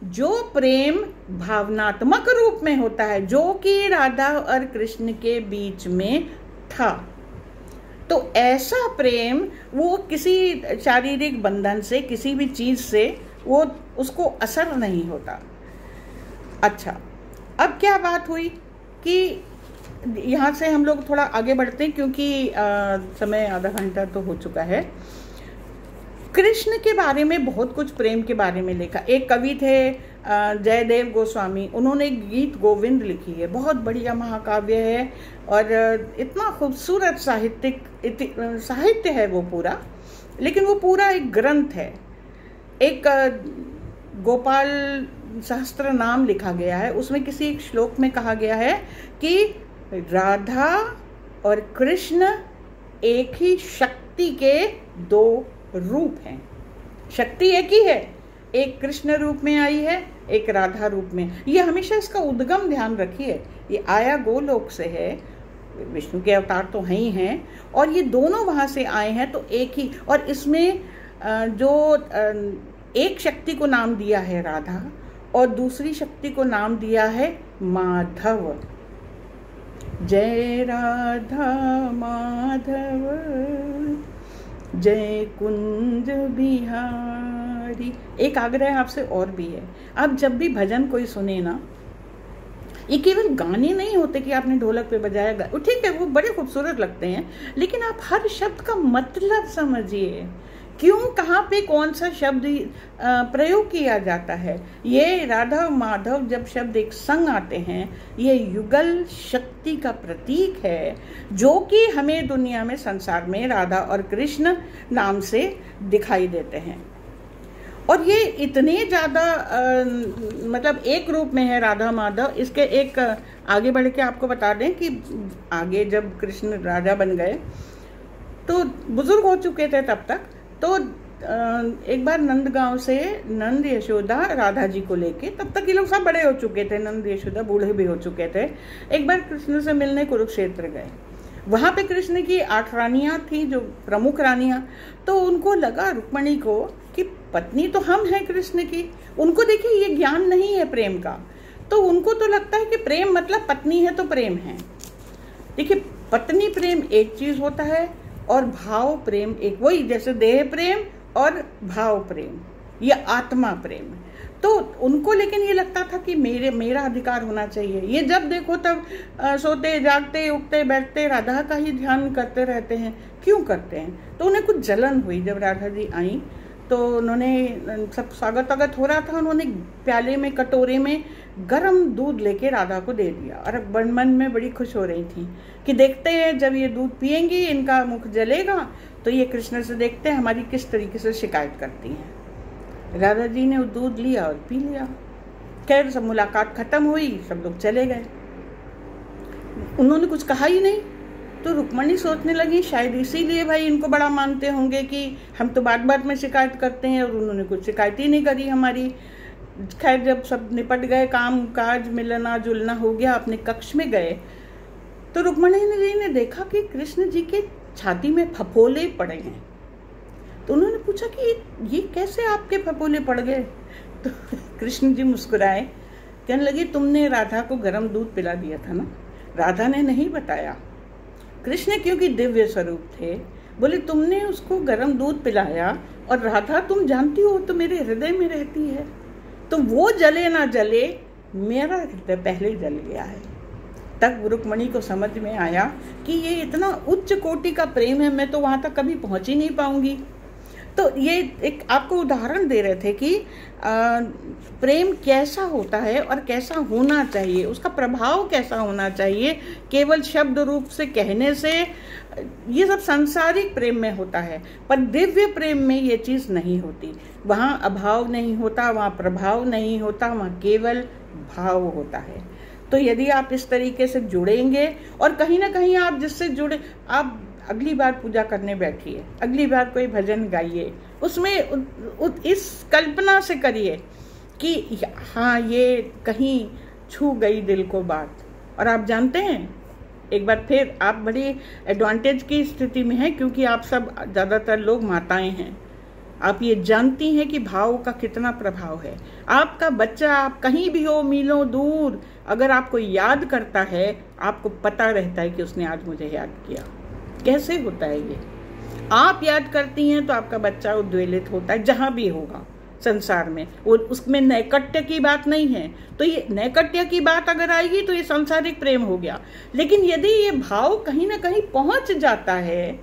जो प्रेम भावनात्मक रूप में होता है, जो कि राधा और कृष्ण के बीच में था, तो ऐसा प्रेम वो किसी शारीरिक बंधन से, किसी भी चीज से वो उसको असर नहीं होता। अच्छा, अब क्या बात हुई कि यहाँ से हम लोग थोड़ा आगे बढ़ते हैं, क्योंकि समय आधा घंटा तो हो चुका है। कृष्ण के बारे में बहुत कुछ प्रेम के बारे में लिखा। एक कवि थे जयदेव गोस्वामी, उन्होंने गीत गोविंद लिखी है, बहुत बढ़िया महाकाव्य है और इतना खूबसूरत साहित्य है वो पूरा, लेकिन वो पूरा एक ग्रंथ है। एक गोपाल सहस्त्र नाम लिखा गया है, उसमें किसी एक श्लोक में कहा गया है कि राधा और कृष्ण एक ही शक्ति के दो रूप हैं। शक्ति एक ही है, एक कृष्ण रूप में आई है, एक राधा रूप में। ये हमेशा इसका उद्गम ध्यान रखिए, ये आया गोलोक से है, विष्णु के अवतार तो हैं ही हैं, और ये दोनों वहां से आए हैं, तो एक ही। और इसमें जो एक शक्ति को नाम दिया है राधा और दूसरी शक्ति को नाम दिया है माधव। जय राधा माधव जय कुंज बिहारी। एक आग्रह आपसे और भी है, आप जब भी भजन कोई सुने ना, ये केवल गाने नहीं होते कि आपने ढोलक पे बजाया, ठीक है वो बड़े खूबसूरत लगते हैं, लेकिन आप हर शब्द का मतलब समझिए, क्यों कहाँ पे कौन सा शब्द प्रयोग किया जाता है। ये राधा माधव जब शब्द एक संग आते हैं, ये युगल शक्ति का प्रतीक है, जो कि हमें दुनिया में, संसार में राधा और कृष्ण नाम से दिखाई देते हैं। और ये इतने ज़्यादा मतलब एक रूप में है राधा माधव। इसके एक आगे बढ़ के आपको बता दें कि आगे जब कृष्ण राजा बन गए तो बुजुर्ग हो चुके थे तब तक, तो एक बार नंदगांव से नंद यशोदा राधा जी को लेके, तब तक ये लोग सब बड़े हो चुके थे, नंद यशोदा बूढ़े भी हो चुके थे, एक बार कृष्ण से मिलने कुरुक्षेत्र गए। वहाँ पे कृष्ण की 8 रानियाँ थी, जो प्रमुख रानियाँ, तो उनको लगा रुक्मणी को कि पत्नी तो हम हैं कृष्ण की। उनको देखिए ये ज्ञान नहीं है प्रेम का, तो उनको तो लगता है कि प्रेम मतलब पत्नी है तो प्रेम है। देखिए पत्नी प्रेम एक चीज होता है और भाव प्रेम एक, वही जैसे देह प्रेम और भाव प्रेम, ये आत्मा प्रेम। तो उनको लेकिन ये लगता था कि मेरा अधिकार होना चाहिए। ये जब देखो तब सोते जागते उठते बैठते राधा का ही ध्यान करते रहते हैं। क्यों करते हैं? तो उन्हें कुछ जलन हुई जब राधा जी आई, तो उन्होंने, सब स्वागत वागत हो रहा था, उन्होंने प्याले में कटोरे में गरम दूध लेके राधा को दे दिया और मन में बड़ी खुश हो रही थी कि देखते हैं जब ये दूध पिएंगी इनका मुख जलेगा तो ये कृष्ण से देखते हैं हमारी किस तरीके से शिकायत करती हैं। राधा जी ने वो दूध लिया और पी लिया। खैर सब मुलाकात खत्म हुई, सब लोग चले गए, उन्होंने कुछ कहा ही नहीं। तो रुक्मणी सोचने लगी शायद इसीलिए भाई इनको बड़ा मानते होंगे कि हम तो बात बात में शिकायत करते हैं और उन्होंने कुछ शिकायत ही नहीं करी हमारी। खैर जब सब निपट गए, काम काज मिलना जुलना हो गया, अपने कक्ष में गए तो रुक्मणी जी ने देखा कि कृष्ण जी के छाती में फफोले पड़े हैं। तो उन्होंने पूछा कि ये कैसे आपके फफोले पड़ गए? तो कृष्ण जी मुस्कुराए, कहने लगे तुमने राधा को गर्म दूध पिला दिया था ना। राधा ने नहीं बताया। कृष्ण क्योंकि दिव्य स्वरूप थे, बोले तुमने उसको गर्म दूध पिलाया और राधा तुम जानती हो तो मेरे हृदय में रहती है, तो वो जले ना जले मेरा हृदय पहले जल गया है। तब रुक्मणी को समझ में आया कि ये इतना उच्च कोटि का प्रेम है, मैं तो वहां तक कभी पहुंच ही नहीं पाऊंगी। तो ये एक आपको उदाहरण दे रहे थे कि प्रेम कैसा होता है और कैसा होना चाहिए, उसका प्रभाव कैसा होना चाहिए। केवल शब्द रूप से कहने से ये सब सांसारिक प्रेम में होता है, पर दिव्य प्रेम में ये चीज़ नहीं होती। वहाँ अभाव नहीं होता, वहाँ प्रभाव नहीं होता, वहाँ केवल भाव होता है। तो यदि आप इस तरीके से जुड़ेंगे और कहीं ना कहीं आप जिससे जुड़े, आप अगली बार पूजा करने बैठिए, अगली बार कोई भजन गाइए, उसमें इस कल्पना से करिए कि हाँ ये कहीं छू गई दिल को बात। और आप जानते हैं एक बार फिर आप बड़ी एडवांटेज की स्थिति में हैं, क्योंकि आप सब ज़्यादातर लोग माताएं हैं। आप ये जानती हैं कि भाव का कितना प्रभाव है। आपका बच्चा, आप कहीं भी हो, मीलों दूर, अगर आपको याद करता है, आपको पता रहता है कि उसने आज मुझे याद किया। कैसे होता है ये? आप याद करती हैं तो आपका बच्चा उद्वेलित होता है, जहां भी होगा संसार में। वो उसमें नैकट्य की बात नहीं है, तो ये नैकट्य की बात अगर आएगी तो ये सांसारिक प्रेम हो गया। लेकिन यदि ये भाव कहीं ना कहीं पहुंच जाता है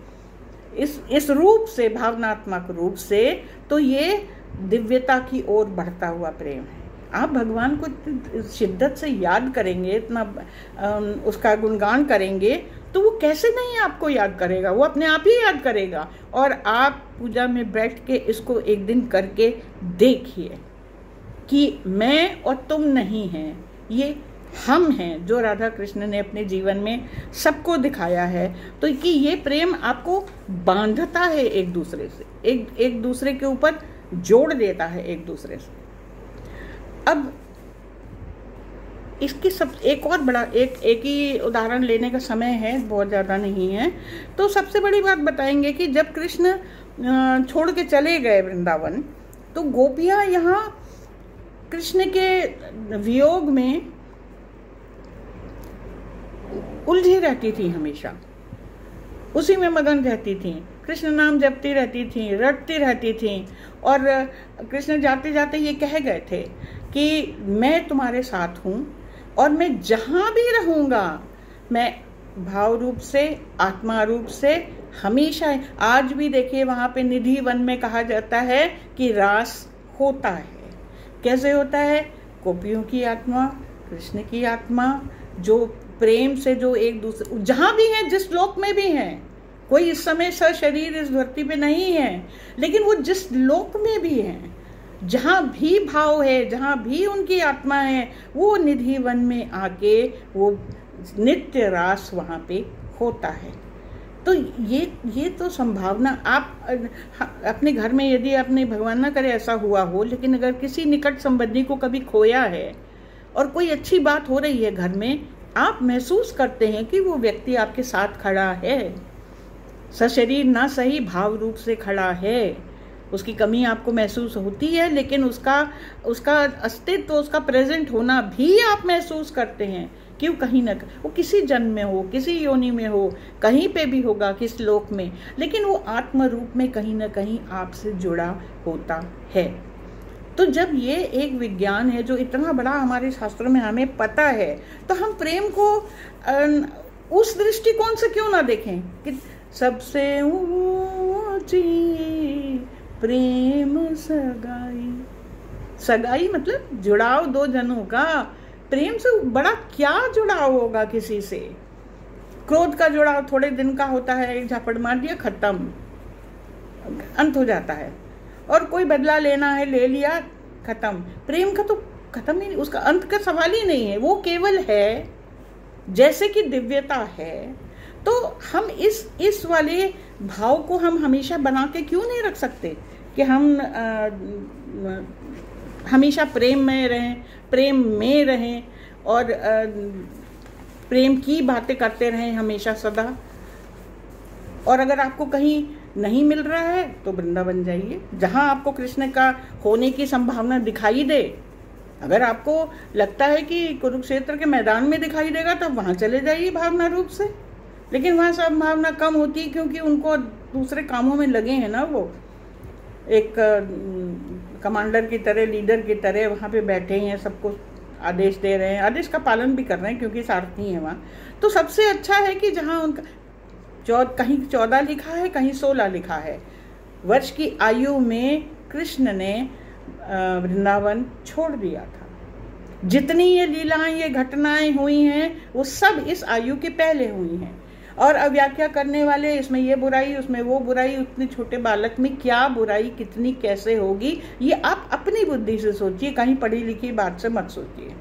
इस रूप से, भावनात्मक रूप से, तो ये दिव्यता की ओर बढ़ता हुआ प्रेम है। आप भगवान को शिद्दत से याद करेंगे, इतना उसका गुणगान करेंगे, तो वो कैसे नहीं आपको याद करेगा, वो अपने आप ही याद करेगा। और आप पूजा में बैठ के इसको एक दिन करके देखिए कि मैं और तुम नहीं हैं, ये हम हैं, जो राधा कृष्ण ने अपने जीवन में सबको दिखाया है। तो कि ये प्रेम आपको बांधता है एक दूसरे से, एक दूसरे के ऊपर जोड़ देता है एक दूसरे से। अब इसकी एक और बड़ा एक ही उदाहरण लेने का समय है, बहुत ज़्यादा नहीं है। तो सबसे बड़ी बात बताएंगे कि जब कृष्ण छोड़ के चले गए वृंदावन, तो गोपियाँ यहाँ कृष्ण के वियोग में उलझी रहती थी, हमेशा उसी में मगन रहती थी, कृष्ण नाम जपती रहती थी, रटती रहती थी। और कृष्ण जाते जाते ये कह गए थे कि मैं तुम्हारे साथ हूँ और मैं जहाँ भी रहूँगा, मैं भाव रूप से, आत्मा रूप से हमेशा। आज भी देखिए वहाँ पे निधि वन में कहा जाता है कि रास होता है। कैसे होता है? गोपियों की आत्मा, कृष्ण की आत्मा, जो प्रेम से, जो एक दूसरे जहाँ भी हैं, जिस लोक में भी हैं, कोई इस समय सशरीर इस धरती पे नहीं है, लेकिन वो जिस लोक में भी हैं, जहाँ भी भाव है, जहाँ भी उनकी आत्मा है, वो निधि वन में आके वो नित्य रास वहाँ पे होता है। तो ये तो संभावना आप अपने घर में, यदि आपने भगवान ना करे ऐसा हुआ हो, लेकिन अगर किसी निकट संबंधी को कभी खोया है और कोई अच्छी बात हो रही है घर में, आप महसूस करते हैं कि वो व्यक्ति आपके साथ खड़ा है, सशरीर ना सही, भाव रूप से खड़ा है। उसकी कमी आपको महसूस होती है, लेकिन उसका अस्तित्व, उसका प्रेजेंट होना भी आप महसूस करते हैं। क्यों? कहीं ना कहीं वो किसी जन्म में हो, किसी योनि में हो, कहीं पे भी होगा, किस लोक में, लेकिन वो आत्म रूप में कहीं ना कहीं आपसे जुड़ा होता है। तो जब ये एक विज्ञान है जो इतना बड़ा हमारे शास्त्रों में हमें पता है, तो हम प्रेम को उस दृष्टिकोण से क्यों ना देखें कि सबसे ऊंची प्रेम सगाई। सगाई मतलब जुड़ाव दो जनों का। प्रेम से बड़ा क्या जुड़ाव होगा किसी से? क्रोध का जुड़ाव थोड़े दिन का होता है, एक झापड़ मार दिया, खत्म, अंत हो जाता है। और कोई बदला लेना है, ले लिया, खत्म। प्रेम का तो खत्म ही नहीं, उसका अंत का सवाल ही नहीं है, वो केवल है, जैसे कि दिव्यता है। तो हम इस वाले भाव को हम हमेशा बना के क्यों नहीं रख सकते कि हम हमेशा प्रेम में रहें और प्रेम की बातें करते रहें हमेशा सदा। और अगर आपको कहीं नहीं मिल रहा है तो वृंदावन जाइए, जहाँ आपको कृष्ण का होने की संभावना दिखाई दे। अगर आपको लगता है कि कुरुक्षेत्र के मैदान में दिखाई देगा तो वहाँ चले जाइए भावना रूप से, लेकिन वहाँ संभावना कम होती है, क्योंकि उनको दूसरे कामों में लगे हैं ना। वो एक कमांडर की तरह, लीडर की तरह वहाँ पे बैठे हैं, सबको आदेश दे रहे हैं, आदेश का पालन भी कर रहे हैं क्योंकि सारथी हैं वहाँ। तो सबसे अच्छा है कि जहाँ उनका कहीं 14 लिखा है, कहीं 16 लिखा है, वर्ष की आयु में कृष्ण ने वृंदावन छोड़ दिया था। जितनी ये लीलाएं, ये घटनाएं हुई हैं, वो सब इस आयु के पहले हुई हैं। और अब व्याख्या करने वाले इसमें ये बुराई, उसमें वो बुराई, उतने छोटे बालक में क्या बुराई, कितनी कैसे होगी, ये आप अपनी बुद्धि से सोचिए, कहीं पढ़ी लिखी बात से मत सोचिए,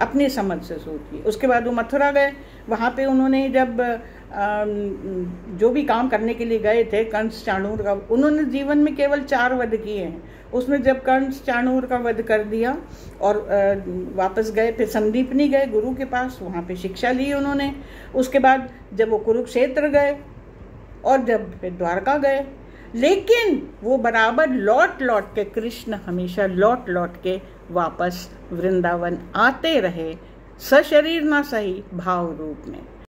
अपनी समझ से सोचिए। उसके बाद वो मथुरा गए, वहाँ पे उन्होंने जब जो भी काम करने के लिए गए थे, कंस चाणूर का, उन्होंने जीवन में केवल 4 वध किए हैं। उसमें जब कंस चाणूर का वध कर दिया और वापस गए, फिर संदीपनी गए गुरु के पास, वहाँ पे शिक्षा ली उन्होंने। उसके बाद जब वो कुरुक्षेत्र गए और जब फिर द्वारका गए, लेकिन वो बराबर लौट लौट के, कृष्ण हमेशा लौट लौट के वापस वृंदावन आते रहे, सशरीर ना सही भाव रूप में।